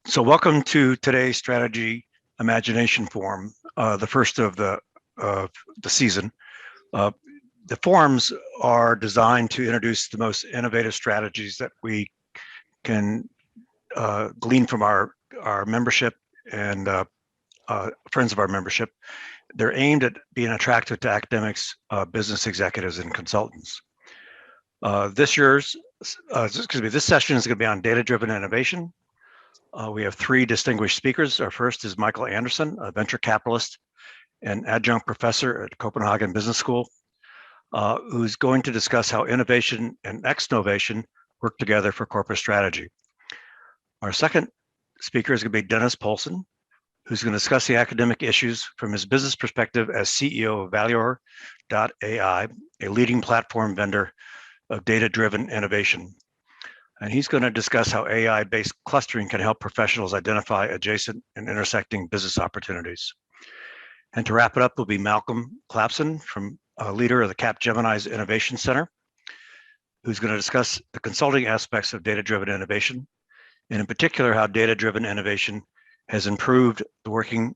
So welcome to today's Strategy Imagination Forum, the first of the season. The forums are designed to introduce the most innovative strategies that we can glean from our membership and friends of our membership. They're aimed at being attractive to academics, business executives, and consultants. This session is going to be on data-driven innovation. We have three distinguished speakers. Our first is Michael Andersen, a venture capitalist and adjunct professor at Copenhagen Business School, who's going to discuss how innovation and exnovation work together for corporate strategy. Our second speaker is going to be Juul Poulsen, who's going to discuss the academic issues from his business perspective as CEO of Valuer.ai, a leading platform vendor of data-driven innovation. And he's going to discuss how AI-based clustering can help professionals identify adjacent and intersecting business opportunities. And to wrap it up will be Malcolm Clapson, leader of the Cap Gemini's Innovation Center, who's going to discuss the consulting aspects of data-driven innovation, and in particular, how data-driven innovation has improved the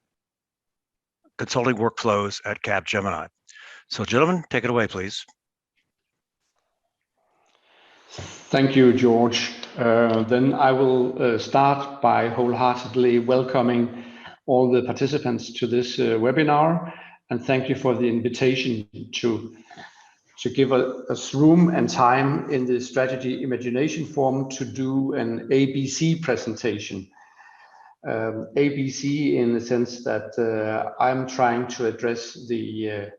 consulting workflows at Cap Gemini. So gentlemen, take it away, please. Thank you, George. Then I will start by wholeheartedly welcoming all the participants to this webinar, and thank you for the invitation to give us room and time in the Strategy Imagination Forum to do an ABC presentation. ABC in the sense that I'm trying to address the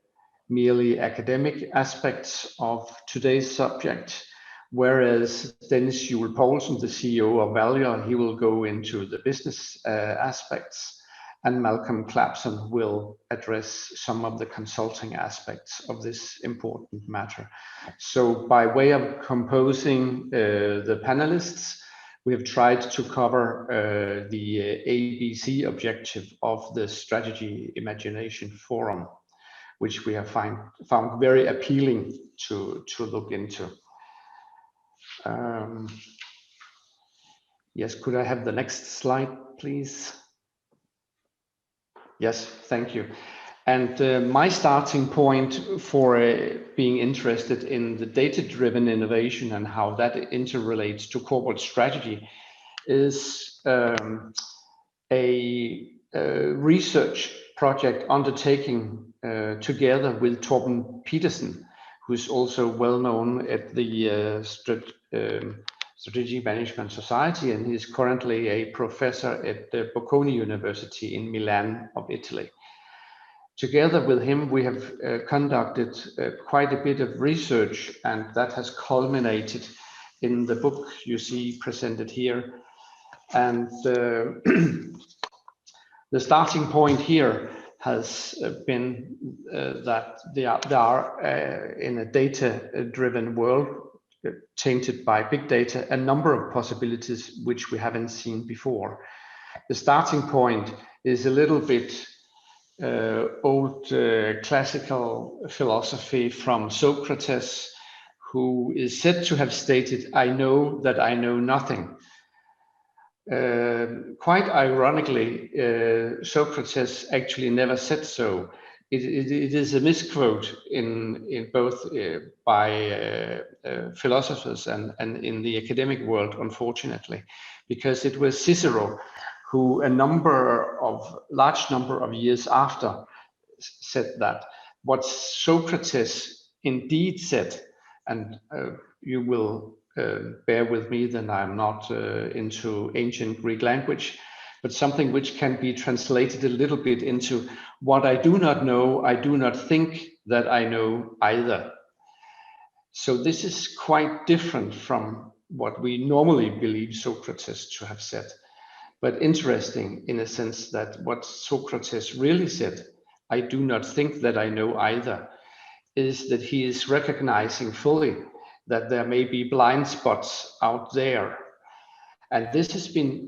merely academic aspects of today's subject, whereas Dennis Juul Poulsen, the CEO of Valuer, he will go into the business aspects, and Malcolm Clapson will address some of the consulting aspects of this important matter. So by way of composing the panelists, we have tried to cover the ABC objective of the Strategy Imagination Forum, which we have found very appealing to look into. Yes, could I have the next slide, please? Yes, thank you. And my starting point for being interested in the data-driven innovation and how that interrelates to corporate strategy is a research project undertaken together with Torben Pedersen, who's also well known at the Strategic Management Society, and he's currently a professor at the Bocconi University in Milan of Italy. Together with him, we have conducted quite a bit of research, and that has culminated in the book you see presented here. And the starting point here has been that there are in a data-driven world tainted by big data, a number of possibilities which we haven't seen before. The starting point is a little bit old classical philosophy from Socrates, who is said to have stated, "I know that I know nothing." Quite ironically, Socrates actually never said so. It is a misquote in both by philosophers and in the academic world, unfortunately, because it was Cicero who large number of years after said that. What Socrates indeed said, and you will bear with me, then I'm not into ancient Greek language, but something which can be translated a little bit into what I do not know, I do not think that I know either. So this is quite different from what we normally believe Socrates to have said, but interesting in a sense that what Socrates really said, I do not think that I know either, is that he is recognizing fully that there may be blind spots out there. And this has been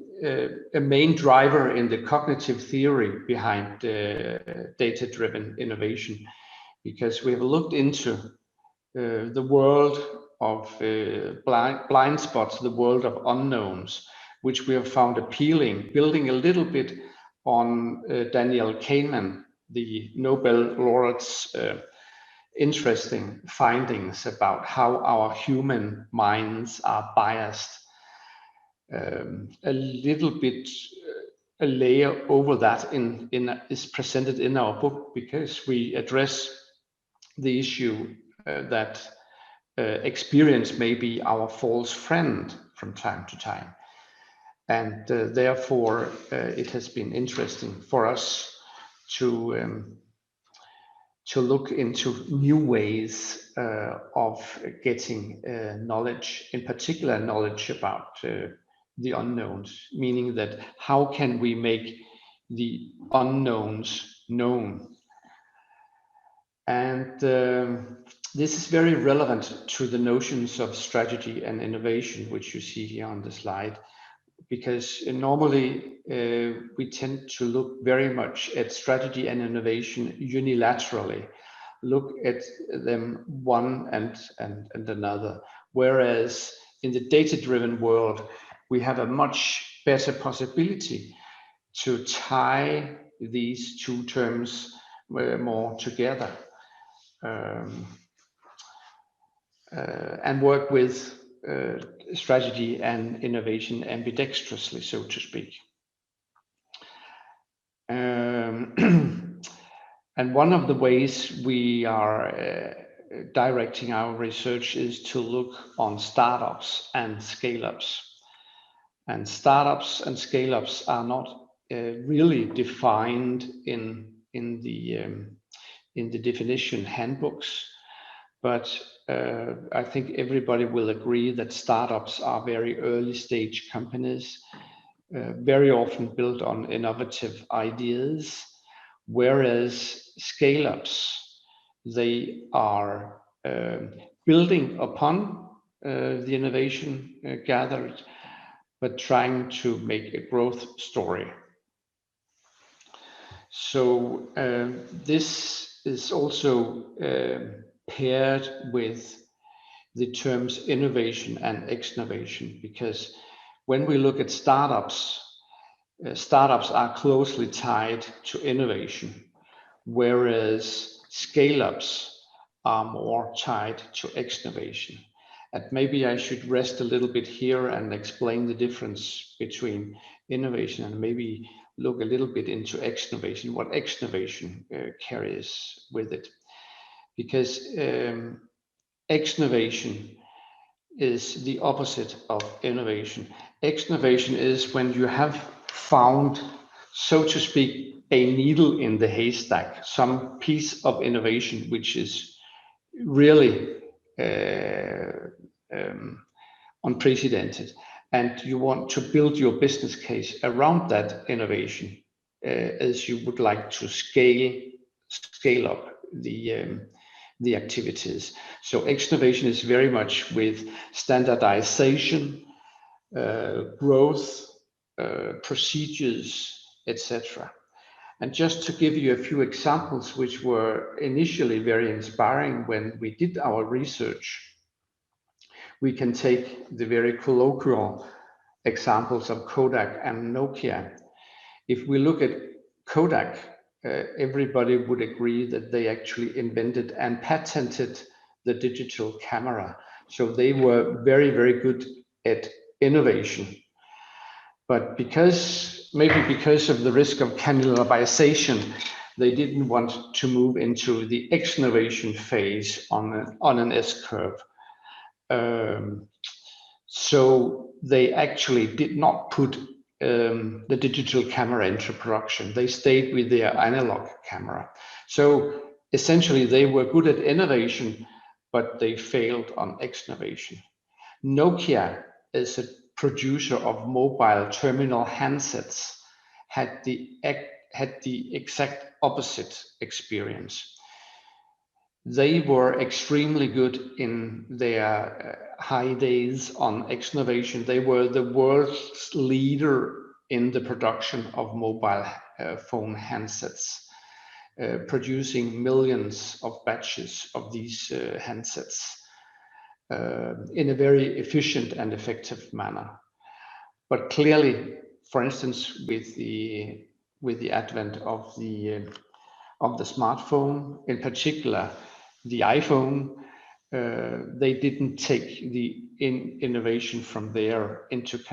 a main driver in the cognitive theory behind data-driven innovation, because we have looked into the world of blind spots, the world of unknowns, which we have found appealing, building a little bit on Daniel Kahneman, the Nobel laureate's interesting findings about how our human minds are biased. A little bit a layer over that is presented in our book, because we address the issue that experience may be our false friend from time to time. And therefore, it has been interesting for us to look into new ways of getting knowledge, in particular knowledge about the unknowns, meaning that how can we make the unknowns known? And this is very relevant to the notions of strategy and innovation, which you see here on the slide, because normally we tend to look very much at strategy and innovation unilaterally, look at them one and another, whereas in the data-driven world, we have a much better possibility to tie these two terms more together and work with strategy and innovation ambidextrously, so to speak. And one of the ways we are directing our research is to look on startups and scale-ups. And startups and scale-ups are not really defined in the definition handbooks, but I think everybody will agree that startups are very early stage companies, very often built on innovative ideas, whereas scale-ups, they are building upon the innovation gathered, but trying to make a growth story. So this is also paired with the terms innovation and exnovation, because when we look at startups, startups are closely tied to innovation, whereas scale-ups are more tied to exnovation. And maybe I should rest a little bit here and explain the difference between innovation and maybe look a little bit into exnovation, what exnovation carries with it. Because exnovation is the opposite of innovation. Exnovation is when you have found, so to speak, a needle in the haystack, some piece of innovation which is really unprecedented, and you want to build your business case around that innovation as you would like to scale up the activities. So exnovation is very much with standardization, growth, procedures, etc. And just to give you a few examples, which were initially very inspiring when we did our research, we can take the very colloquial examples of Kodak and Nokia. If we look at Kodak, everybody would agree that they actually invented and patented the digital camera. So they were very, very good at innovation. But maybe because of the risk of cannibalization, they didn't want to move into the exnovation phase on an S-curve. So they actually did not put the digital camera into production. They stayed with their analog camera. So essentially they were good at innovation, but they failed on exnovation. Nokia, as a producer of mobile terminal handsets, had the exact opposite experience. They were extremely good in their high days on exnovation. They were the world's leader in the production of mobile phone handsets, producing millions of batches of these handsets in a very efficient and effective manner. But clearly, for instance, with the advent of the smartphone, in particular the iPhone, they didn't take the innovation from there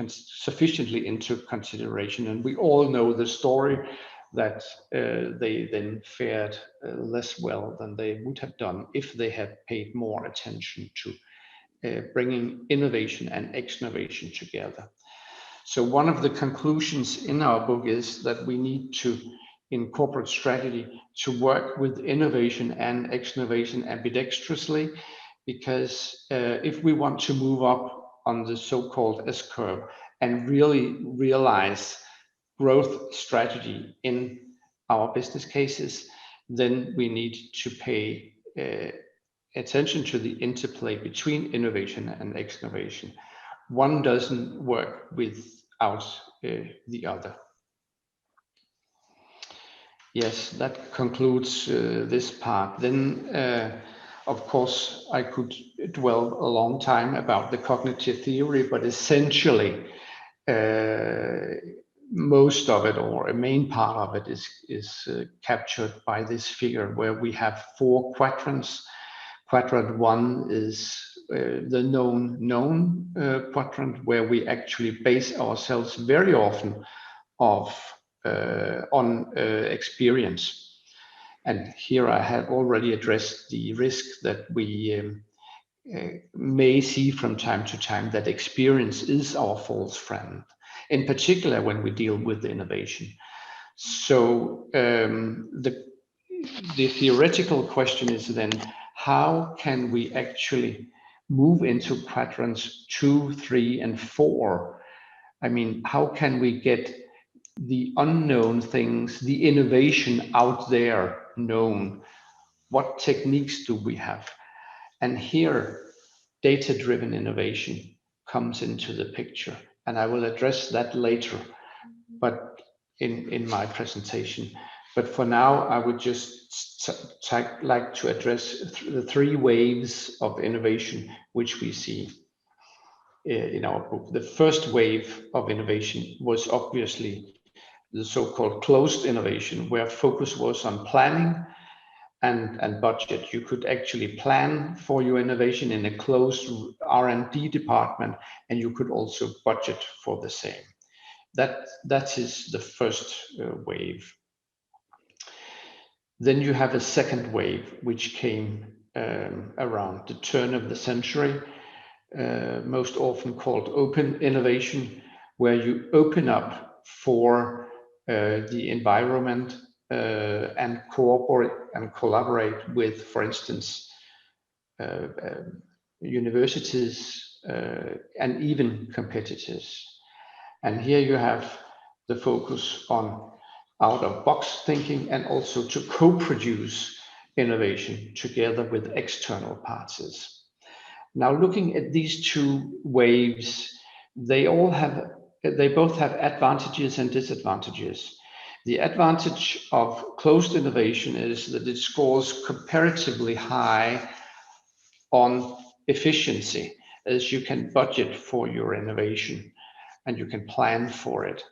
sufficiently into consideration. And we all know the story that they then fared less well than they would have done if they had paid more attention to bringing innovation and exnovation together. So one of the conclusions in our book is that we need to, in corporate strategy, to work with innovation and exnovation ambidextrously, because if we want to move up on the so-called S-curve and really realize growth strategy in our business cases, then we need to pay attention to the interplay between innovation and exnovation. One doesn't work without the other. Yes, that concludes this part. Then, of course, I could dwell a long time about the cognitive theory, but essentially, most of it, or a main part of it, is captured by this figure where we have 4 quadrants. Quadrant 1 is the known quadrant, where we actually base ourselves very often on experience. And here I have already addressed the risk that we may see from time to time, that experience is our false friend, in particular when we deal with innovation. So the theoretical question is then, how can we actually move into quadrants 2, 3, and 4? I mean, how can we get the unknown things, the innovation out there known? What techniques do we have? And here, data-driven innovation comes into the picture. And I will address that later, but in my presentation. But for now, I would just like to address the 3 waves of innovation which we see in our book. The first wave of innovation was obviously the so-called closed innovation, where focus was on planning and budget. You could actually plan for your innovation in a closed R&D department, and you could also budget for the same. That is the first wave. Then you have a second wave, which came around the turn of the century, most often called open innovation, where you open up for the environment and cooperate and collaborate with, for instance, universities and even competitors. And here you have the focus on out-of-box thinking, and also to co-produce innovation together with external parties. Now, looking at these 2 waves, they both have advantages and disadvantages. The advantage of closed innovation is that it scores comparatively high on efficiency, as you can budget for your innovation and you can plan for it.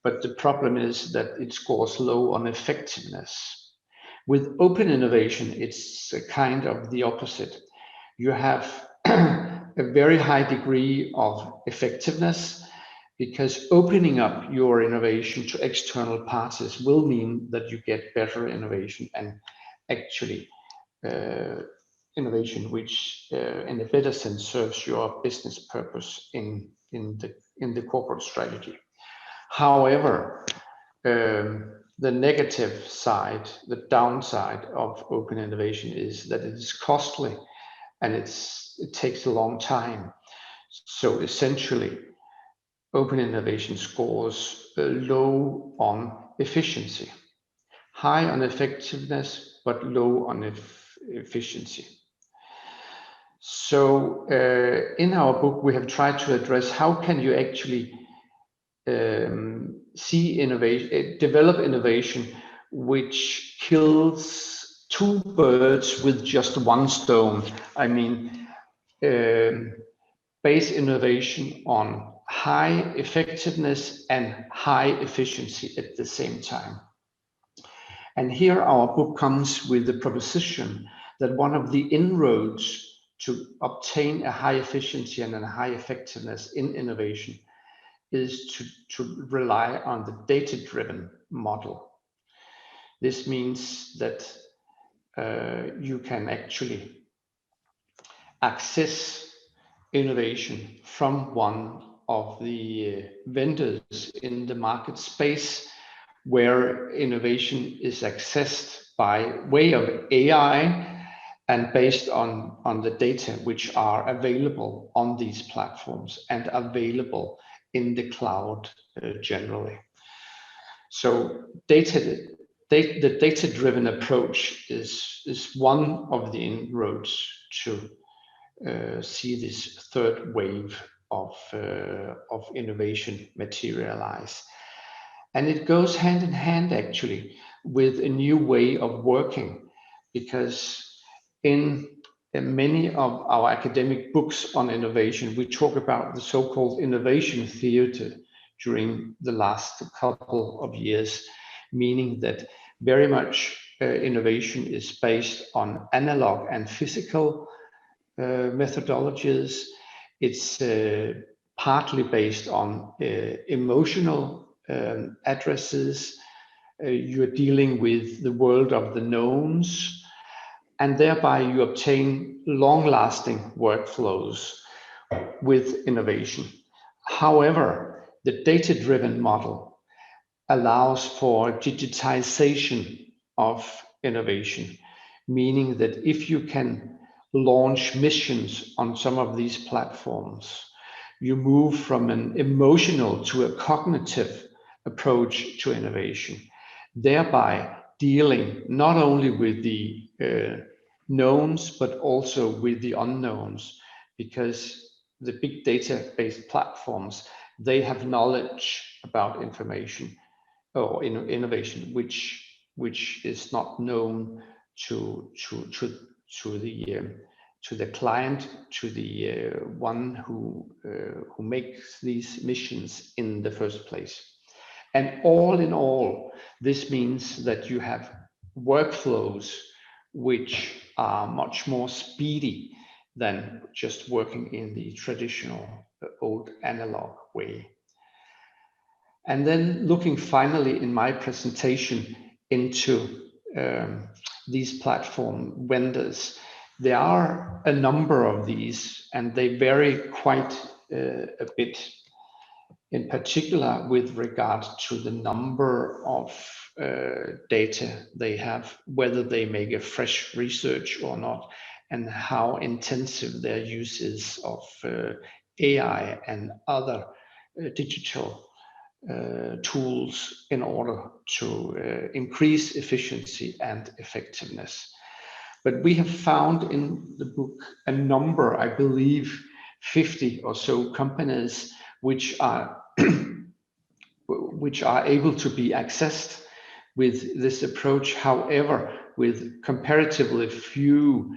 But the problem is that it scores low on effectiveness. With open innovation, it's a kind of the opposite. You have a very high degree of effectiveness, because opening up your innovation to external parties will mean that you get better innovation, and actually innovation which in a better sense serves your business purpose in the corporate strategy. However, the negative side, the downside of open innovation is that it is costly and it takes a long time. So essentially, open innovation scores low on efficiency, high on effectiveness, but low on efficiency. So in our book, we have tried to address how can you actually develop innovation which kills 2 birds with just 1 stone. I mean, base innovation on high effectiveness and high efficiency at the same time. And here our book comes with the proposition that one of the inroads to obtain a high efficiency and a high effectiveness in innovation is to rely on the data-driven model. This means that you can actually access innovation from one of the vendors in the market space, where innovation is accessed by way of AI and based on the data which are available on these platforms and available in the cloud generally. So the data-driven approach is one of the inroads to see this third wave of innovation materialize. And it goes hand in hand actually with a new way of working, because in many of our academic books on innovation, we talk about the so-called innovation theater during the last couple of years, meaning that very much innovation is based on analog and physical methodologies. It's partly based on emotional addresses. You're dealing with the world of the knowns, and thereby you obtain long-lasting workflows with innovation. However, the data-driven model allows for digitization of innovation, meaning that if you can launch missions on some of these platforms, you move from an emotional to a cognitive approach to innovation, thereby dealing not only with the knowns, but also with the unknowns, because the big data-based platforms, they have knowledge about information or innovation, which is not known to the client, to the one who makes these missions in the first place. And all in all, this means that you have workflows which are much more speedy than just working in the traditional old analog way. And then looking finally in my presentation into these platform vendors, there are a number of these, and they vary quite a bit, in particular with regard to the number of data they have, whether they make a fresh research or not, and how intensive their use is of AI and other digital tools in order to increase efficiency and effectiveness. But we have found in the book a number, I believe 50 or so companies, which are able to be accessed with this approach, however, with comparatively few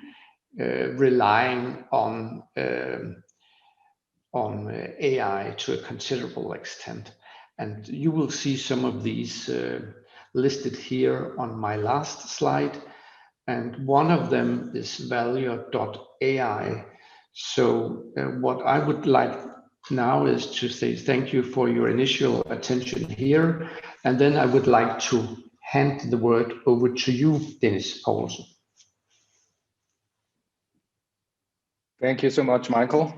relying on AI to a considerable extent. And you will see some of these listed here on my last slide. And one of them is Valuer.ai. So what I would like now is to say thank you for your initial attention here. And then I would like to hand the word over to you, Dennis Poulsen. Thank you so much, Michael.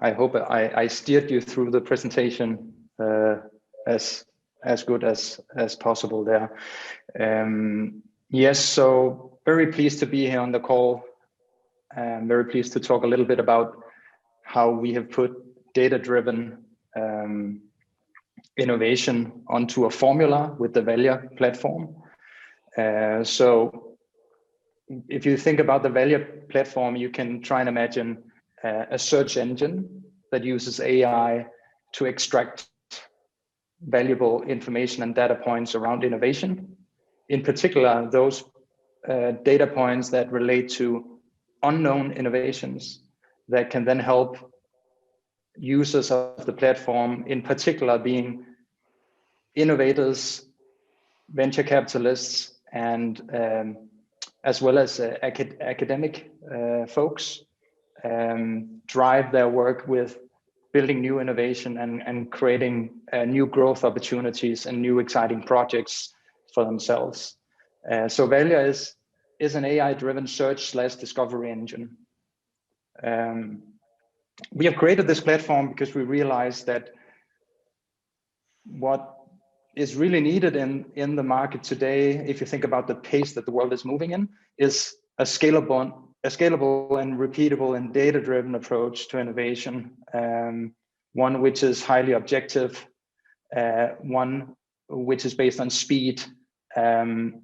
I hope I steered you through the presentation as good as possible there. Yes, so very pleased to be here on the call. I'm very pleased to talk a little bit about how we have put data-driven innovation onto a formula with the Valuer platform. So if you think about the Valuer platform, you can try and imagine a search engine that uses AI to extract valuable information and data points around innovation. In particular, those data points that relate to unknown innovations that can then help users of the platform, in particular being innovators, venture capitalists, and as well as academic folks, drive their work with building new innovation and creating new growth opportunities and new exciting projects for themselves. So Valuer is an AI-driven search/discovery engine. We have created this platform because we realized that what is really needed in the market today, if you think about the pace that the world is moving in, is a scalable and repeatable and data-driven approach to innovation. One which is highly objective, one which is based on speed, and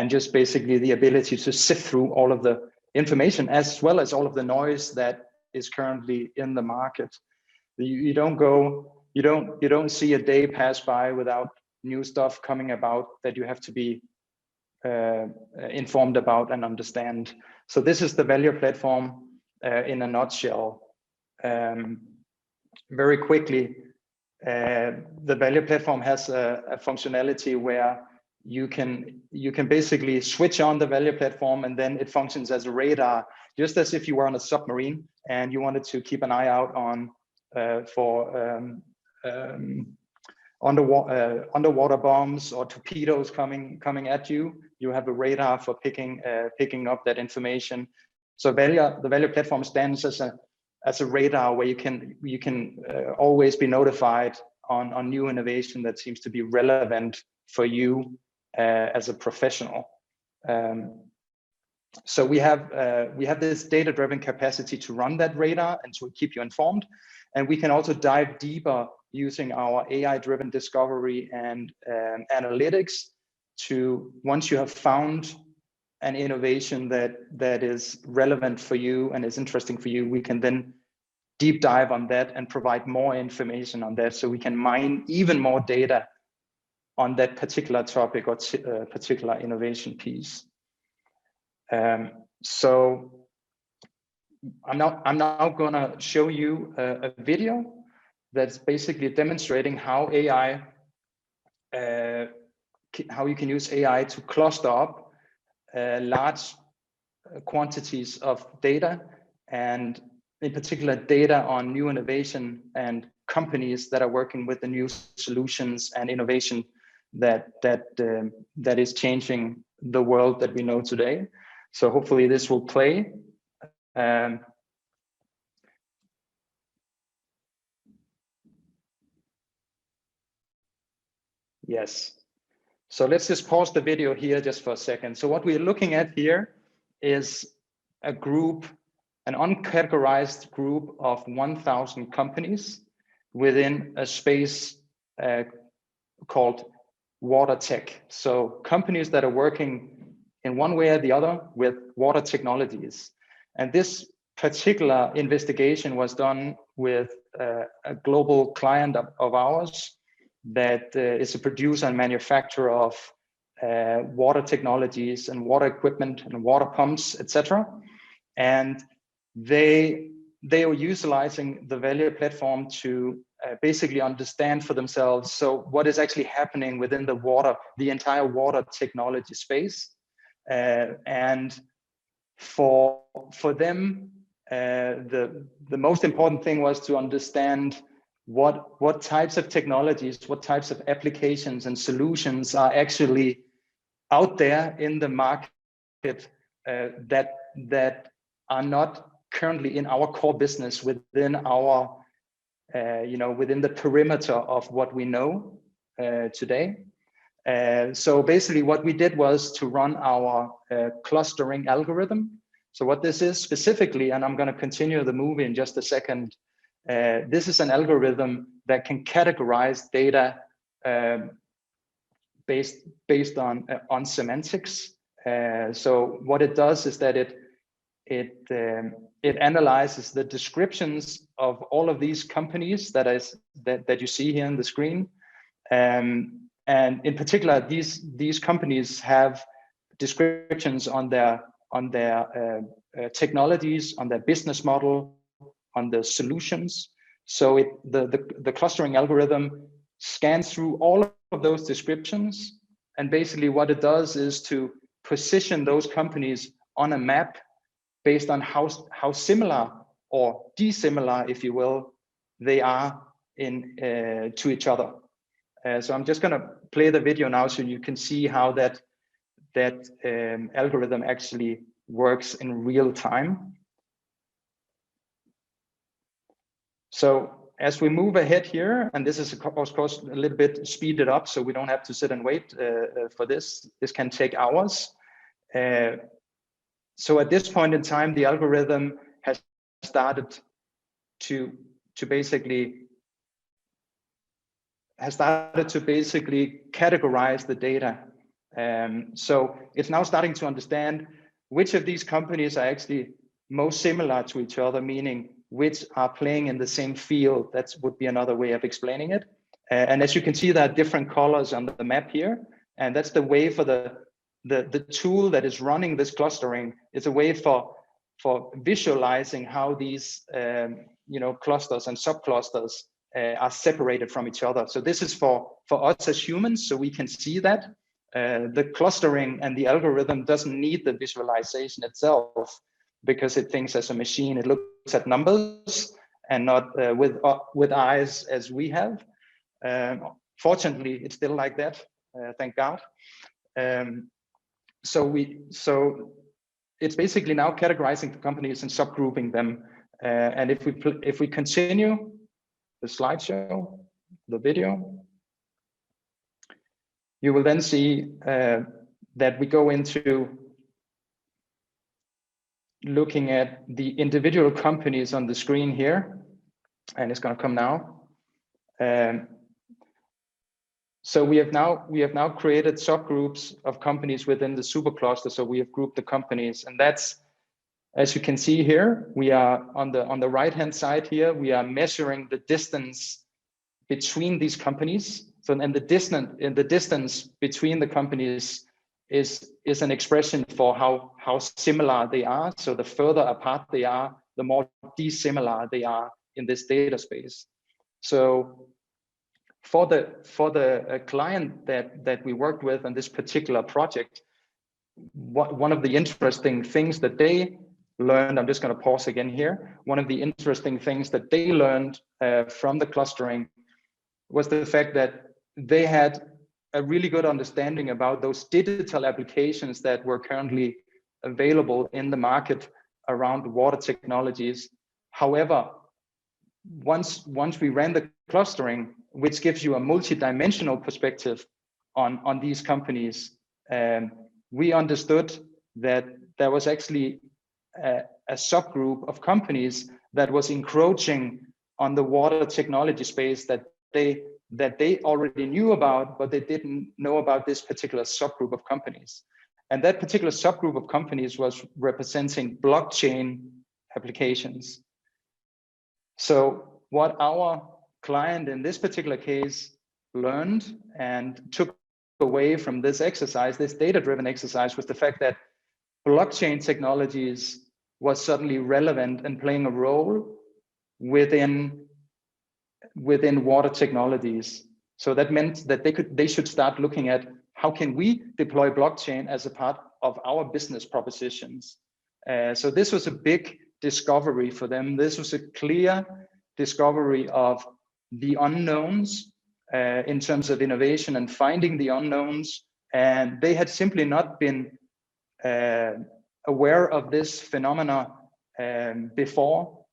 just basically the ability to sift through all of the information as well as all of the noise that is currently in the market. You don't see a day pass by without new stuff coming about that you have to be informed about and understand. So this is the Valuer platform in a nutshell. Very quickly, the Valuer platform has a functionality where you can basically switch on the Valuer platform, and then it functions as a radar, just as if you were on a submarine and you wanted to keep an eye out on for underwater bombs or torpedoes coming at you. You have a radar for picking up that information. So the Valuer platform stands as a radar where you can always be notified on new innovation that seems to be relevant for you as a professional. So we have this data-driven capacity to run that radar and to keep you informed, and we can also dive deeper using our AI-driven discovery and analytics to, once you have found an innovation that is relevant for you and is interesting for you, we can then deep dive on that and provide more information on that, so we can mine even more data on that particular topic or particular innovation piece. So I'm now gonna show you a video that's basically demonstrating how how you can use AI to cluster up large quantities of data, and in particular data on new innovation and companies that are working with the new solutions and innovation that is changing the world that we know today. So hopefully this will play. Yes. So let's just pause the video here just for a second. So what we're looking at here is a group, an uncategorized group of 1,000 companies within a space called water tech. So companies that are working in one way or the other with water technologies. And this particular investigation was done with a global client of ours that is a producer and manufacturer of water technologies and water equipment and water pumps, etc. And they were utilizing the Valuer platform to basically understand for themselves, so what is actually happening within the entire water technology space. And for them, the most important thing was to understand what types of technologies, what types of applications and solutions are actually out there in the market that are not currently in our core business, within our within the perimeter of what we know today. So basically what we did was to run our clustering algorithm. So what this is specifically, and I'm going to continue the movie in just a second, this is an algorithm that can categorize data based on semantics. So what it does is that it analyzes the descriptions of all of these companies that you see here on the screen, and in particular these companies have descriptions on their technologies, on their business model, on the solutions. So the clustering algorithm scans through all of those descriptions, and basically what it does is to position those companies on a map based on how similar or dissimilar, if you will, they are to each other. So I'm just going to play the video now so you can see how that algorithm actually works in real time. So as we move ahead here, and this is of course a little bit speeded up, so we don't have to sit and wait for this. This can take hours. So at this point in time, the algorithm has started to basically categorize the data. So it's now starting to understand which of these companies are actually most similar to each other, meaning which are playing in the same field. That would be another way of explaining it. And as you can see, there are different colors on the map here, and that's the way for the tool that is running this clustering. It's a way for visualizing how these clusters and subclusters are separated from each other. So this is for us as humans, so we can see that. The clustering and the algorithm doesn't need the visualization itself because it thinks as a machine. It looks at numbers and not with eyes as we have. Fortunately, it's still like that, thank God. So it's basically now categorizing the companies and subgrouping them. And if we continue the slideshow, the video, you will then see that we go into looking at the individual companies on the screen here, and it's going to come now. So we have now created subgroups of companies within the supercluster. So we have grouped the companies, and that's, as you can see here, we are on the right hand side here. We are measuring the distance between these companies. So and the distance between the companies is an expression for how similar they are. So the further apart they are, the more dissimilar they are in this data space. So for the client that we worked with on this particular project, one of the interesting things that they learned, I'm just going to pause again here. One of the interesting things that they learned from the clustering was the fact that they had a really good understanding about those digital applications that were currently available in the market around water technologies. However, once we ran the clustering, which gives you a multi-dimensional perspective on these companies, we understood that there was actually a subgroup of companies that was encroaching on the water technology space that they already knew about, but they didn't know about this particular subgroup of companies. And that particular subgroup of companies was representing blockchain applications. So what our client in this particular case learned and took away from this exercise, this data-driven exercise, was the fact that blockchain technologies was suddenly relevant and playing a role within water technologies. So that meant that they should start looking at how can we deploy blockchain as a part of our business propositions. So this was a big discovery for them. This was a clear discovery of the unknowns in terms of innovation and finding the unknowns. And they had simply not been aware of this phenomena before,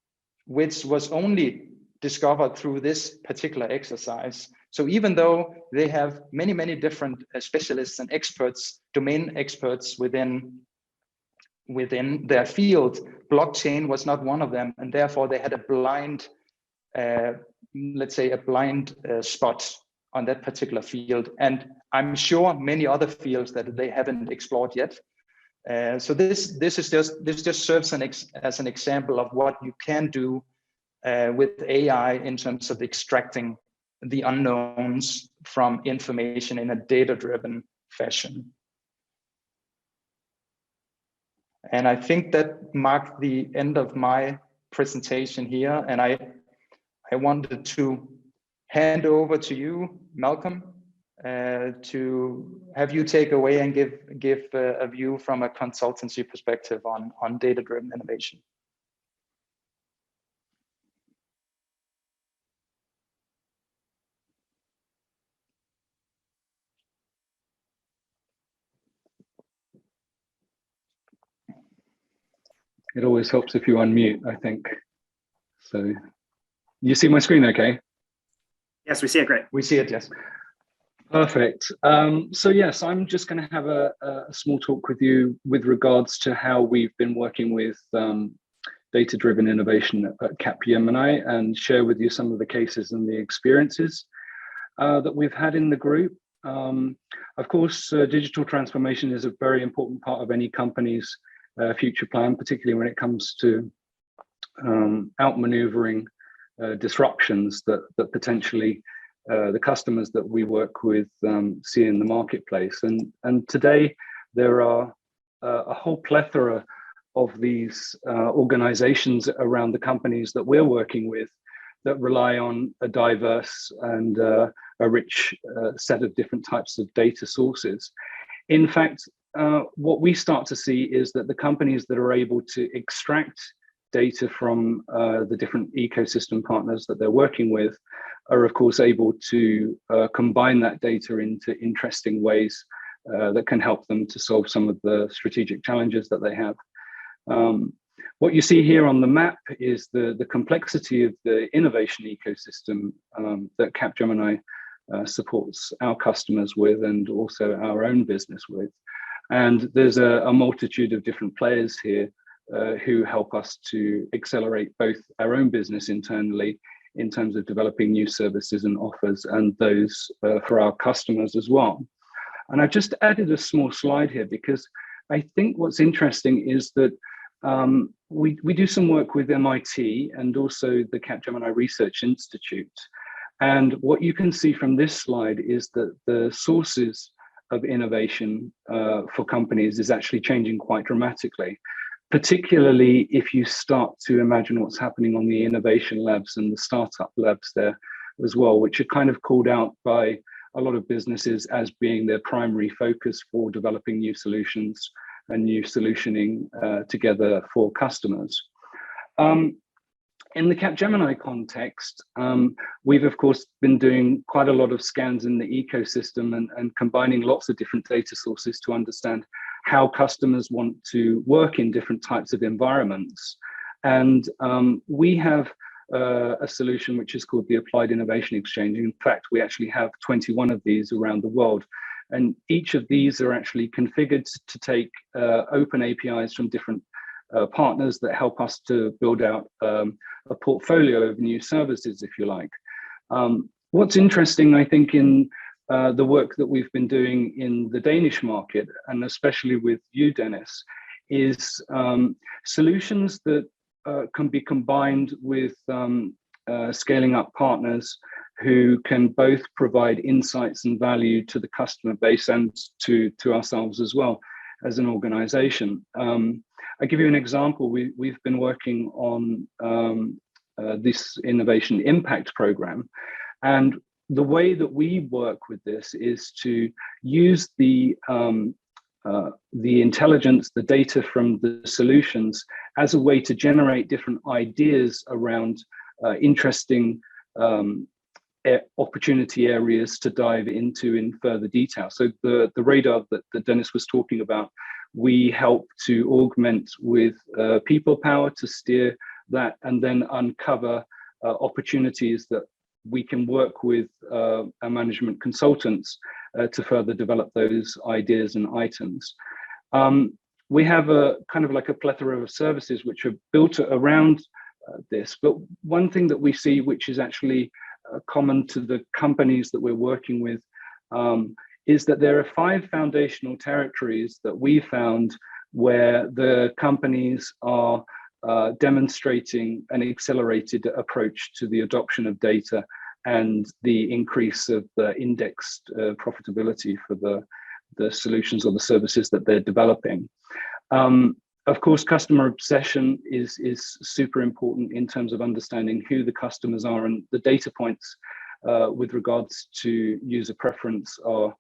which was only discovered through this particular exercise. So even though they have many different specialists and experts, domain experts within their field, blockchain was not one of them, and therefore they had a blind, let's say, a blind spot on that particular field. And I'm sure many other fields that they haven't explored yet. So this just serves as an example of what you can do with AI in terms of extracting the unknowns from information in a data-driven fashion. And I think that marked the end of my presentation here, and I wanted to hand over to you, Malcolm, to have you take away and give a view from a consultancy perspective on data-driven innovation. It always helps if you unmute, I think. So, you see my screen okay? Yes, we see it great. We see it, yes. Perfect. So yes, I'm just going to have a small talk with you with regards to how we've been working with data-driven innovation at Cap Gemini, and share with you some of the cases and the experiences that we've had in the group. Of course, digital transformation is a very important part of any company's future plan, particularly when it comes to outmaneuvering disruptions that potentially the customers that we work with see in the marketplace. And today there are a whole plethora of these organizations around the companies that we're working with that rely on a diverse and a rich set of different types of data sources. In fact, what we start to see is that the companies that are able to extract data from the different ecosystem partners that they're working with are of course able to combine that data into interesting ways that can help them to solve some of the strategic challenges that they have. What you see here on the map is the complexity of the innovation ecosystem that Cap Gemini supports our customers with, and also our own business with. And there's a multitude of different players here who help us to accelerate both our own business internally in terms of developing new services and offers, and those for our customers as well. And I've just added a small slide here because I think what's interesting is that we do some work with MIT and also the Capgemini Research Institute. And what you can see from this slide is that the sources of innovation for companies is actually changing quite dramatically, particularly if you start to imagine what's happening on the innovation labs and the startup labs there as well, which are kind of called out by a lot of businesses as being their primary focus for developing new solutions and new solutioning together for customers. In the Capgemini context, we've of course been doing quite a lot of scans in the ecosystem and combining lots of different data sources to understand how customers want to work in different types of environments. And we have a solution which is called the Applied Innovation Exchange. In fact, we actually have 21 of these around the world. And each of these are actually configured to take open APIs from different partners that help us to build out a portfolio of new services, if you like. What's interesting, I think, in the work that we've been doing in the Danish market, and especially with you, Dennis, is solutions that can be combined with scaling up partners who can both provide insights and value to the customer base and to ourselves as well as an organization. I'll give you an example. We've been working on this Innovation Impact Program, and the way that we work with this is to use the intelligence, the data from the solutions as a way to generate different ideas around interesting opportunity areas to dive into in further detail. So the radar that Dennis was talking about, we help to augment with people power to steer that, and then uncover opportunities that we can work with our management consultants to further develop those ideas and items. We have a kind of like a plethora of services which are built around this, but one thing that we see which is actually common to the companies that we're working with is that there are 5 foundational territories that we found where the companies are demonstrating an accelerated approach to the adoption of data and the increase of the indexed profitability for the solutions or the services that they're developing. Of course, customer obsession is super important in terms of understanding who the customers are, and the data points with regards to user preference are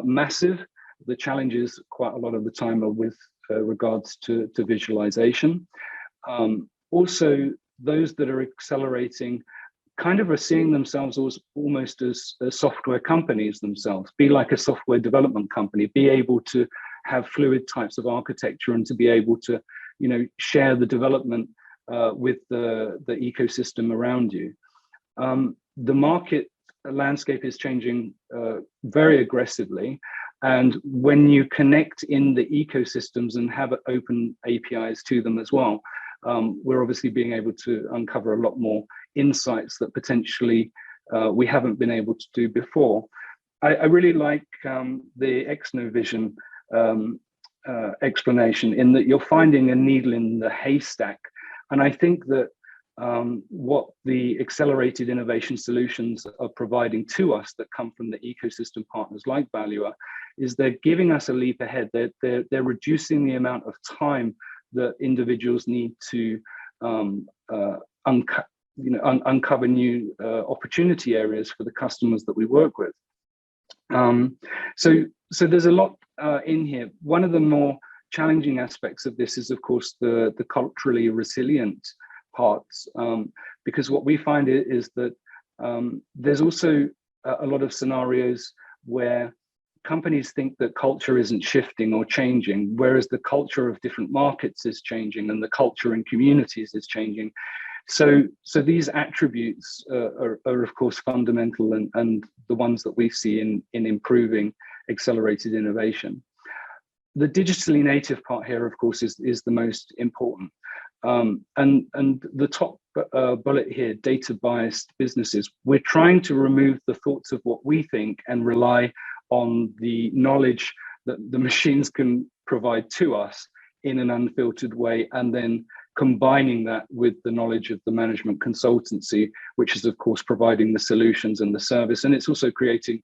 massive. The challenges quite a lot of the time are with regards to visualization. Also, those that are accelerating kind of are seeing themselves almost as software companies themselves, be like a software development company, be able to have fluid types of architecture and to be able to, share the development with the ecosystem around you. The market landscape is changing very aggressively. And when you connect in the ecosystems and have open APIs to them as well, we're obviously being able to uncover a lot more insights that potentially we haven't been able to do before. I really like the exnovation explanation, in that you're finding a needle in the haystack. And I think that what the accelerated innovation solutions are providing to us that come from the ecosystem partners like Valuer is they're giving us a leap ahead. They're reducing the amount of time that individuals need to uncover new opportunity areas for the customers that we work with. So there's a lot in here. One of the more challenging aspects of this is, of course, the culturally resilient parts, because what we find is that there's also a lot of scenarios where companies think that culture isn't shifting or changing, whereas the culture of different markets is changing and the culture in communities is changing. So these attributes are of course fundamental and the ones that we see in improving accelerated innovation. The digitally native part here, of course, is the most important. And the top bullet here, data biased businesses, we're trying to remove the thoughts of what we think and rely on the knowledge that the machines can provide to us in an unfiltered way, and then combining that with the knowledge of the management consultancy, which is of course providing the solutions and the service. And it's also creating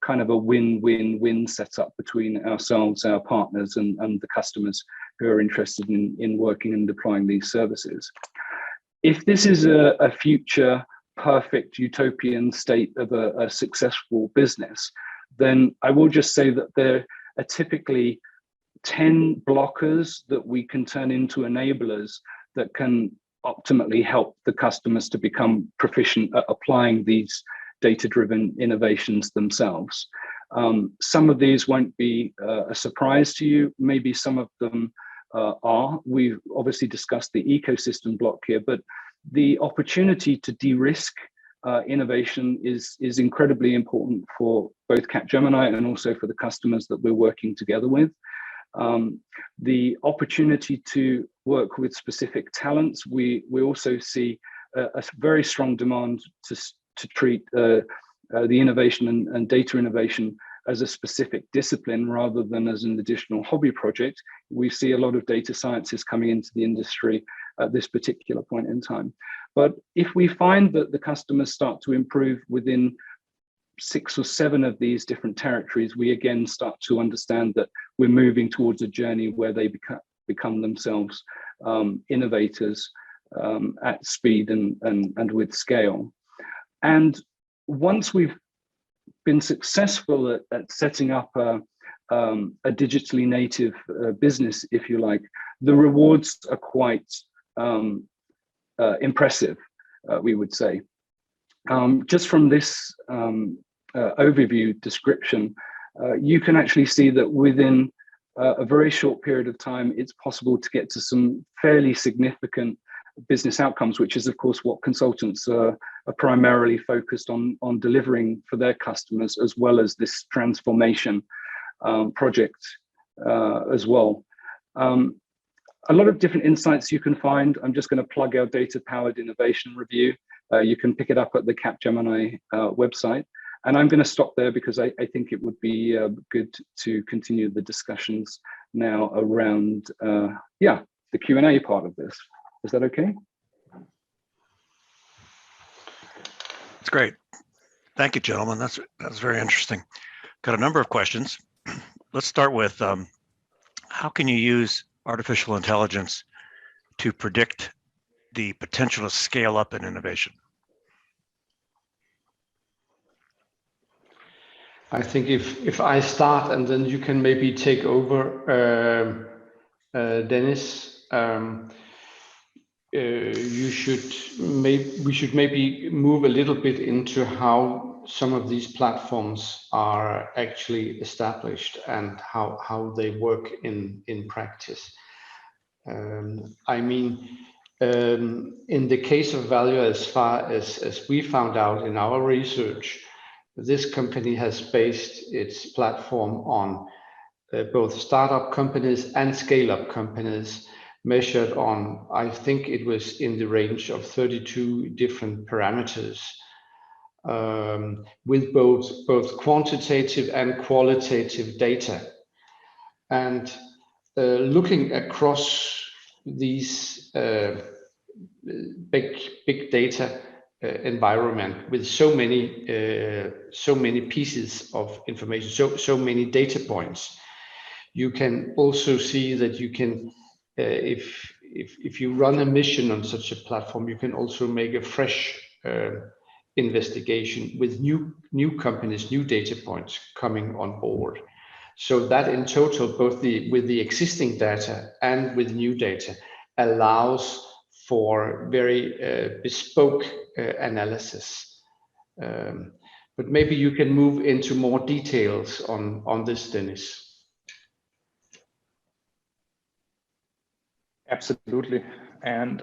kind of a win-win-win setup between ourselves, our partners, and the customers who are interested in working and deploying these services. If this is a future perfect utopian state of a successful business, then I will just say that there are typically 10 blockers that we can turn into enablers that can optimally help the customers to become proficient at applying these data-driven innovations themselves. Some of these won't be a surprise to you. Maybe some of them are. We've obviously discussed the ecosystem block here, but the opportunity to de-risk innovation is incredibly important for both Cap Gemini and also for the customers that we're working together with. The opportunity to work with specific talents, we also see a very strong demand to treat the innovation and data innovation as a specific discipline rather than as an additional hobby project. We see a lot of data scientists coming into the industry at this particular point in time. But if we find that the customers start to improve within 6 or 7 of these different territories, we again start to understand that we're moving towards a journey where they become themselves innovators at speed and with scale. And once we've been successful at setting up a digitally native business, if you like, the rewards are quite impressive, we would say. Just from this overview description, you can actually see that within a very short period of time, it's possible to get to some fairly significant business outcomes, which is of course what consultants are primarily focused on delivering for their customers, as well as this transformation project as well. A lot of different insights you can find. I'm just going to plug our data-powered innovation review. You can pick it up at the Cap Gemini website. And I'm going to stop there because I think it would be good to continue the discussions now around, the Q&A part of this. Is that okay? That's great. Thank you, gentlemen. That's very interesting. Got a number of questions. Let's start with how can you use artificial intelligence to predict the potential to scale up in innovation? I think if I start and then you can maybe take over, Dennis. We should maybe move a little bit into how some of these platforms are actually established and how they work in practice. I mean, in the case of Valuer, as far as we found out in our research, this company has based its platform on both startup companies and scale-up companies, measured on, I think it was in the range of 32 different parameters, with both quantitative and qualitative data. And looking across these big data environment with so many pieces of information, so many data points, you can also see that you can, if you run a mission on such a platform, you can also make a fresh investigation with new companies, new data points coming on board. So that in total, both with the existing data and with new data, allows for very bespoke analysis. But maybe you can move into more details on this, Dennis. Absolutely. And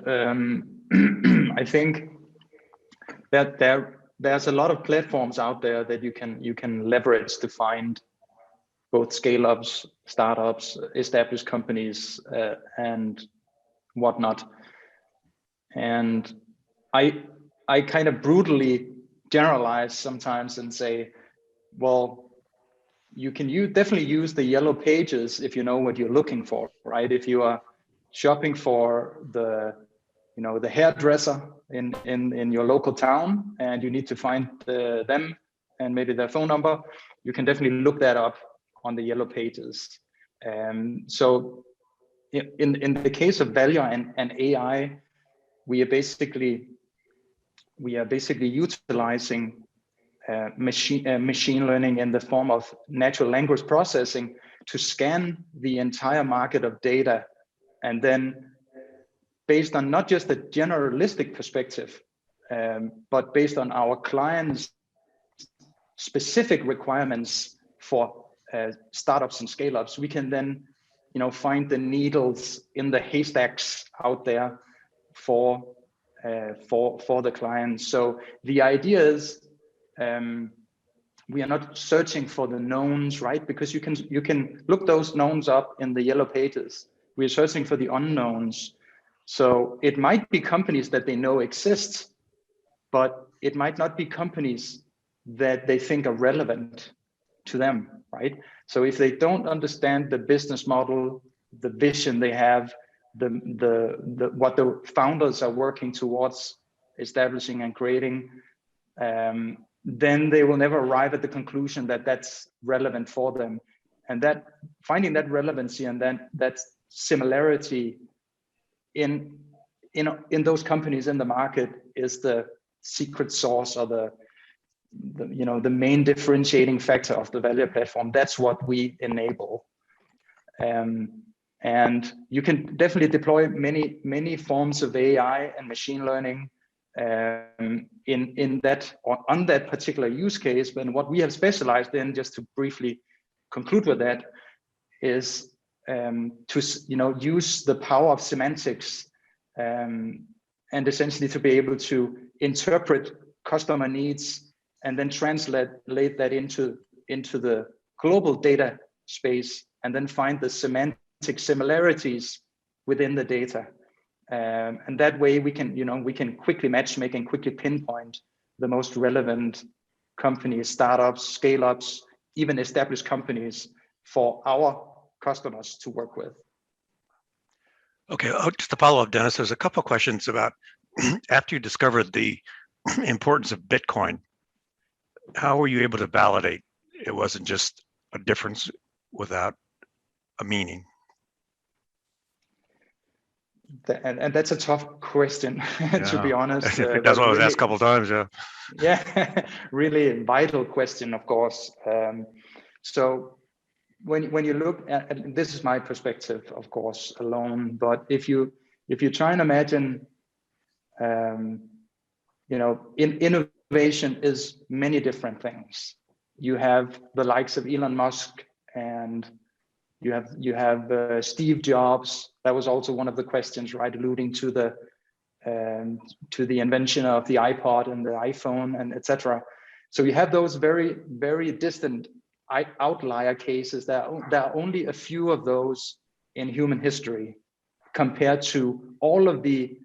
I think that there's a lot of platforms out there that you can leverage to find both scale-ups, startups, established companies, and whatnot. And I kind of brutally generalize sometimes and say, well, you can definitely use the yellow pages if you know what you're looking for, right? If you are shopping for the hairdresser in your local town and you need to find them and maybe their phone number, you can definitely look that up on the yellow pages. So in the case of Valuer and AI, we are basically utilizing machine learning in the form of natural language processing to scan the entire market of data, and then based on not just a generalistic perspective, but based on our clients' specific requirements for startups and scale-ups, we can then find the needles in the haystacks out there for the clients. So the idea is we are not searching for the knowns, right? Because you can look those knowns up in the yellow pages. We're searching for the unknowns. So it might be companies that they know exist, but it might not be companies that they think are relevant to them, right? So if they don't understand the business model, the vision they have, what the founders are working towards establishing and creating, then they will never arrive at the conclusion that that's relevant for them. And that finding that relevancy and that similarity in those companies in the market is the secret sauce, or the main differentiating factor of the Valuer platform. That's what we enable. And you can definitely deploy many forms of AI and machine learning in that, or on that particular use case. But what we have specialized in, just to briefly conclude with that, is to use the power of semantics and essentially to be able to interpret customer needs and then translate that into the global data space, and then find the semantic similarities within the data. And that way we can quickly matchmake and quickly pinpoint the most relevant companies, startups, scale-ups, even established companies for our customers to work with. Okay, just to follow up, Dennis, there's a couple of questions about after you discovered the importance of Bitcoin, how were you able to validate it wasn't just a difference without a meaning? And that's a tough question, to be honest. That's what I was asked a couple of times. Yeah. Yeah, really vital question, of course. So when you look at, this is my perspective, of course, alone. But if you try and imagine, innovation is many different things. You have the likes of Elon Musk, and you have Steve Jobs. That was also one of the questions, right, alluding to the invention of the iPod and the iPhone and etc. So you have those very, very distant outlier cases. There are only a few of those in human history compared to all of the,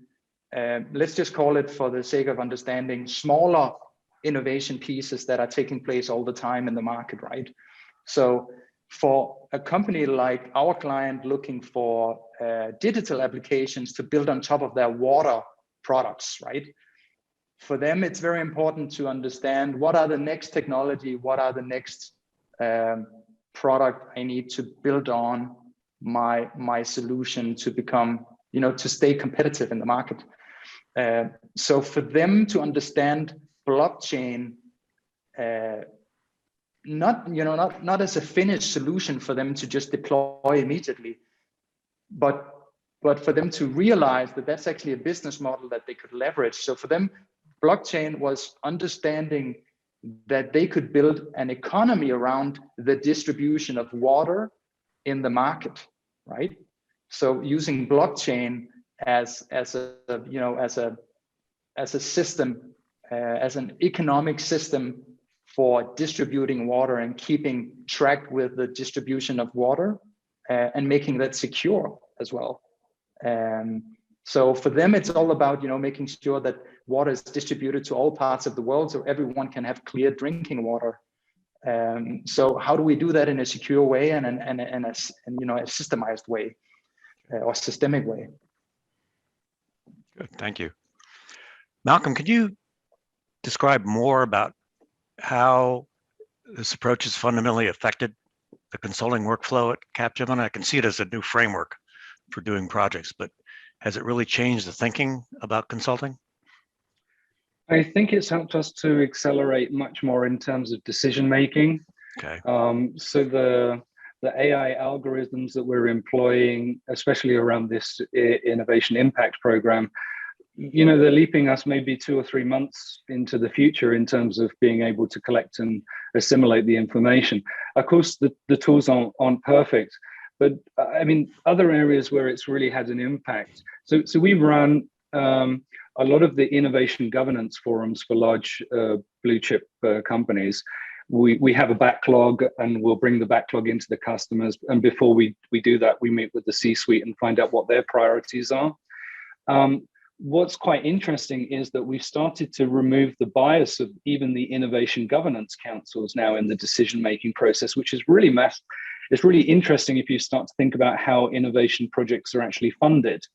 let's just call it, for the sake of understanding, smaller innovation pieces that are taking place all the time in the market, right? So for a company like our client looking for digital applications to build on top of their water products, right? For them, it's very important to understand what are the next technology, what are the next product I need to build on my solution to become, to stay competitive in the market. So for them to understand blockchain, not as a finished solution for them to just deploy immediately, but for them to realize that that's actually a business model that they could leverage. So for them, blockchain was understanding that they could build an economy around the distribution of water in the market, right? So using blockchain as a system, as an economic system for distributing water and keeping track with the distribution of water, and making that secure as well. So for them, it's all about, making sure that water is distributed to all parts of the world so everyone can have clear drinking water. So how do we do that in a secure way and a systemized way, or systemic way? Good, thank you. Malcolm, could you describe more about how this approach has fundamentally affected the consulting workflow at Cap Gemini? I can see it as a new framework for doing projects, but has it really changed the thinking about consulting? I think it's helped us to accelerate much more in terms of decision making. Okay. So the AI algorithms that we're employing, especially around this innovation impact program, they're leaping us maybe 2 or 3 months into the future in terms of being able to collect and assimilate the information. Of course, the tools aren't perfect, but I mean, other areas where it's really had an impact. So we run a lot of the innovation governance forums for large blue chip companies. We have a backlog, and we'll bring the backlog into the customers. And before we do that, we meet with the C-suite and find out what their priorities are. What's quite interesting is that we've started to remove the bias of even the innovation governance councils now in the decision-making process, which is really it's really interesting if you start to think about how innovation projects are actually funded.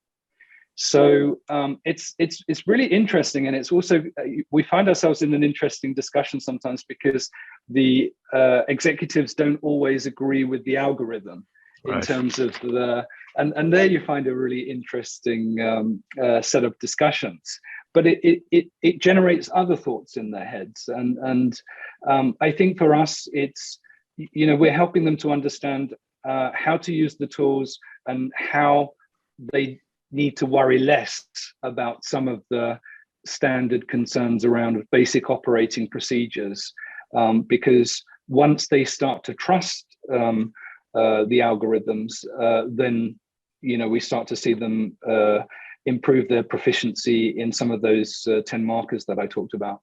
So it's really interesting, and it's also, we find ourselves in an interesting discussion sometimes because the executives don't always agree with the algorithm. Right. In terms of and there you find a really interesting set of discussions, but it generates other thoughts in their heads, and I think for us it's, we're helping them to understand how to use the tools and how they need to worry less about some of the standard concerns around basic operating procedures, because once they start to trust the algorithms, then we start to see them improve their proficiency in some of those 10 markers that I talked about.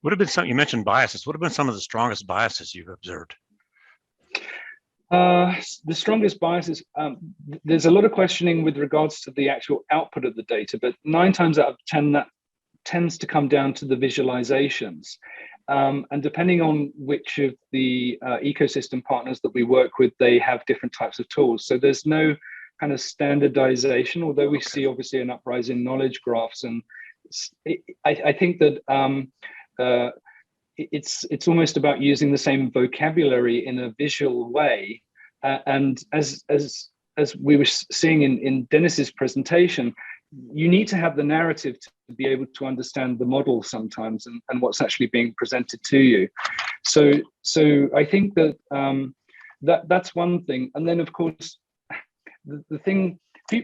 What have been some, you mentioned biases, what have been some of the strongest biases you've observed? The strongest biases, there's a lot of questioning with regards to the actual output of the data, but 9 times out of 10 that tends to come down to the visualizations. And depending on which of the ecosystem partners that we work with, they have different types of tools. So there's no kind of standardization, although we see obviously an uprising in knowledge graphs. And I think that it's almost about using the same vocabulary in a visual way. And as as we were seeing in Dennis's presentation, you need to have the narrative to be able to understand the model sometimes and what's actually being presented to you. So I think that that's one thing. And then, of course, the thing,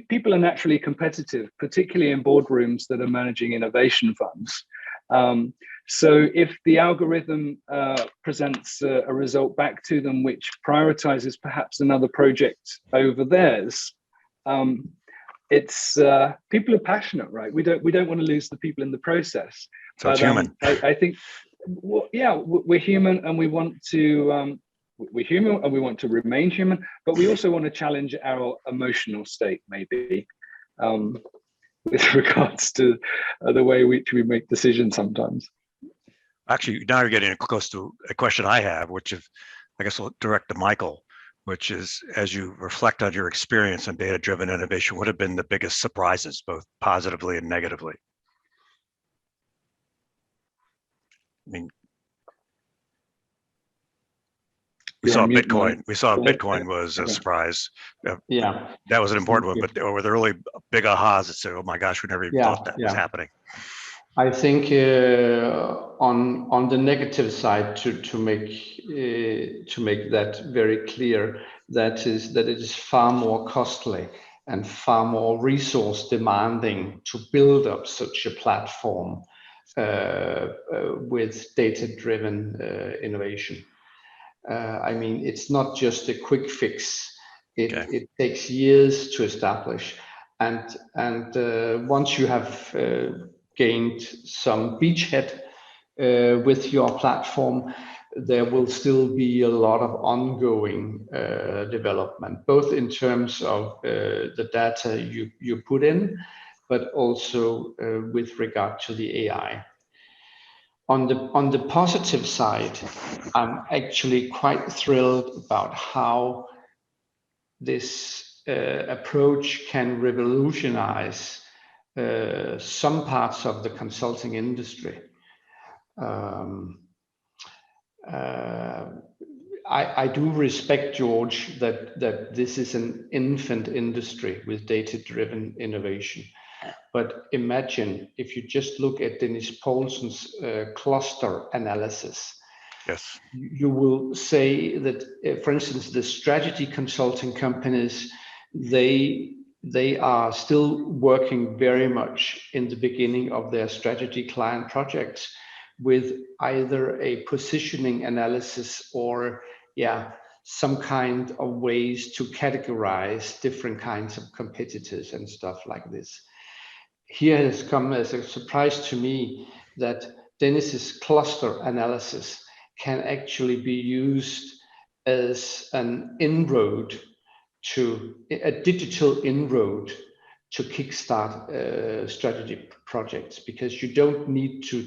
people are naturally competitive, particularly in boardrooms that are managing innovation funds. So if the algorithm presents a result back to them which prioritizes perhaps another project over theirs, it's people are passionate, right? We don't want to lose the people in the process. So it's human. I think, well, yeah, we're human, and we want to we're human, and we want to remain human, but we also want to challenge our emotional state, maybe, with regards to the way which we make decisions sometimes. Actually, now you're getting close to a question I have, which is, I guess we'll direct to Michael, which is, as you reflect on your experience in data-driven innovation, what have been the biggest surprises, both positively and negatively? I mean, we saw Bitcoin. We saw Bitcoin was a surprise. Yeah, that was an important one. But there were the really big ahas that said, "Oh my gosh, we never even thought that was happening." I think on the negative side, to make that very clear, that it is far more costly and far more resource demanding to build up such a platform with data-driven innovation. I mean, it's not just a quick fix. It takes years to establish, and once you have gained some beachhead with your platform, there will still be a lot of ongoing development, both in terms of the data you put in, but also with regard to the AI. On the positive side, I'm actually quite thrilled about how this approach can revolutionize some parts of the consulting industry. I do respect, George, that this is an infant industry with data-driven innovation. But imagine if you just look at Dennis Poulsen's cluster analysis. Yes. You will say that, for instance, the strategy consulting companies, they are still working very much in the beginning of their strategy client projects with either a positioning analysis or some kind of ways to categorize different kinds of competitors and stuff like this. Here it has come as a surprise to me that Dennis's cluster analysis can actually be used as an inroad to a digital inroad to kickstart strategy projects, because you don't need to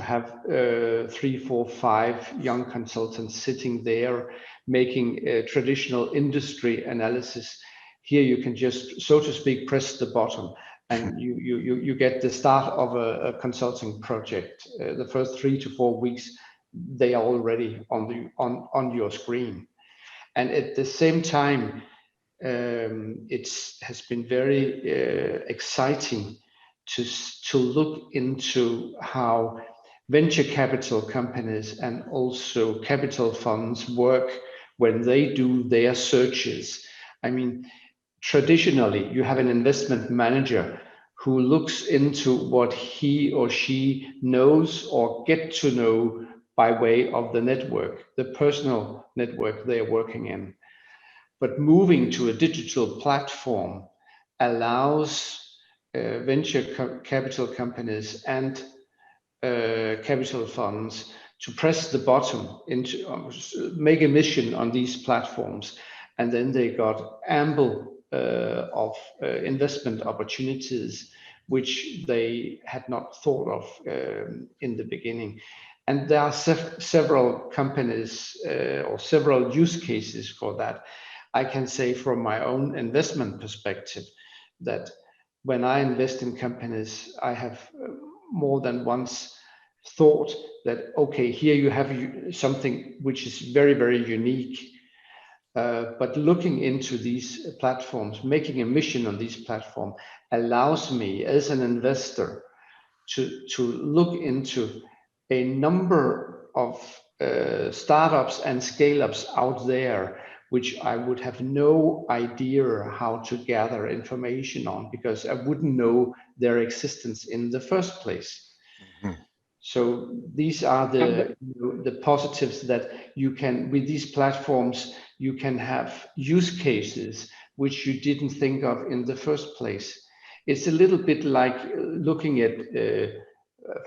have 3, 4, 5 young consultants sitting there making a traditional industry analysis. Here you can just, so to speak, press the button and you get the start of a consulting project. The first 3 to 4 weeks, they are already on your screen. And at the same time, it has been very exciting to look into how venture capital companies and also capital funds work when they do their searches. I mean, traditionally, you have an investment manager who looks into what he or she knows or get to know by way of the network, the personal network they are working in. But moving to a digital platform allows venture capital companies and capital funds to press the button, into make a mission on these platforms, and then they got ample of investment opportunities which they had not thought of in the beginning. And there are several companies or several use cases for that. I can say from my own investment perspective that when I invest in companies, I have more than once thought that, okay, here you have something which is very, very unique. But looking into these platforms, making a mission on these platforms allows me as an investor to look into a number of startups and scale-ups out there, which I would have no idea how to gather information on because I wouldn't know their existence in the first place. Mhm. So these are the positives that you can, with these platforms, you can have use cases which you didn't think of in the first place. It's a little bit like looking at,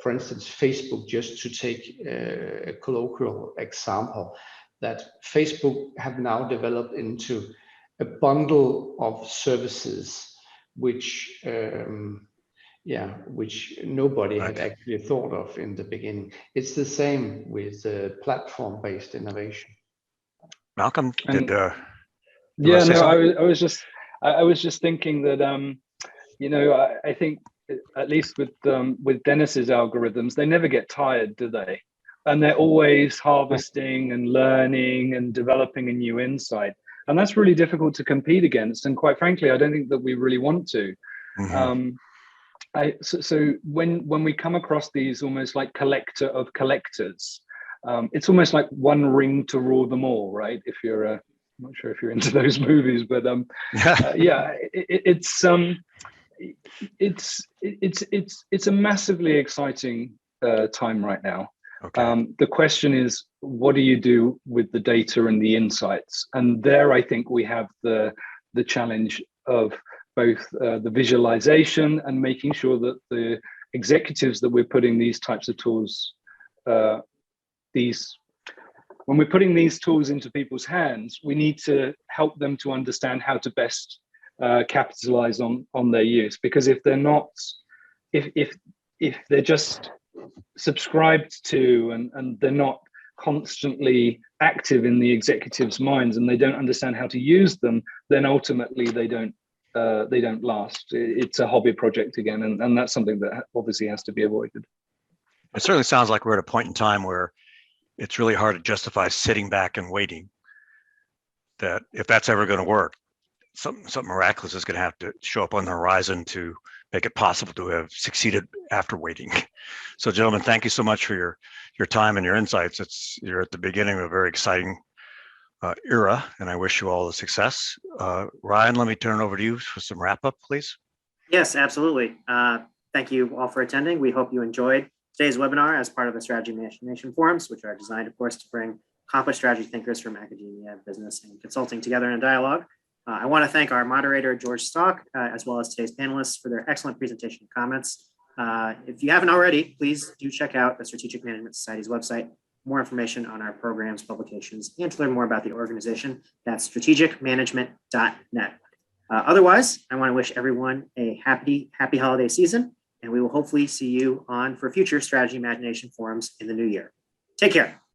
for instance, Facebook, just to take a colloquial example, that Facebook have now developed into a bundle of services which which nobody had actually thought of in the beginning. It's the same with platform-based innovation. Malcolm, Yeah, no, I was just thinking that you know, I think at least with Dennis's algorithms, they never get tired, do they? And they're always harvesting and learning and developing a new insight. And that's really difficult to compete against. And quite frankly, I don't think that we really want to. Mm-hmm. So when we come across these almost like collector of collectors, it's almost like one ring to rule them all, right? If you're, I'm not sure if you're into those movies, but yeah, it's a massively exciting time right now. Okay. The question is, what do you do with the data and the insights? And there, I think we have the challenge of both the visualization and making sure that the executives that we're putting these types of tools, when we're putting these tools into people's hands, we need to help them to understand how to best capitalize on their use. Because if they're not, if they're just subscribed to and they're not constantly active in the executives' minds and they don't understand how to use them, then ultimately they don't last. It's a hobby project again, and that's something that obviously has to be avoided. It certainly sounds like we're at a point in time where it's really hard to justify sitting back and waiting. That if that's ever going to work, something miraculous is going to have to show up on the horizon to make it possible to have succeeded after waiting. So, gentlemen, thank you so much for your time and your insights. You're at the beginning of a very exciting era, and I wish you all the success. Ryan, let me turn it over to you for some wrap up, please. Yes, absolutely. Thank you all for attending. We hope you enjoyed today's webinar as part of the Strategy Imagination Forums, which are designed, of course, to bring accomplished strategy thinkers from academia, business, and consulting together in a dialogue. I want to thank our moderator, George Stock, as well as today's panelists for their excellent presentation and comments. If you haven't already, please do check out the Strategic Management Society's website. More information on our programs, publications, and to learn more about the organization. That's strategicmanagement.net. Otherwise, I want to wish everyone a happy holiday season, and we will hopefully see you on for future Strategy Imagination Forums in the new year. Take care.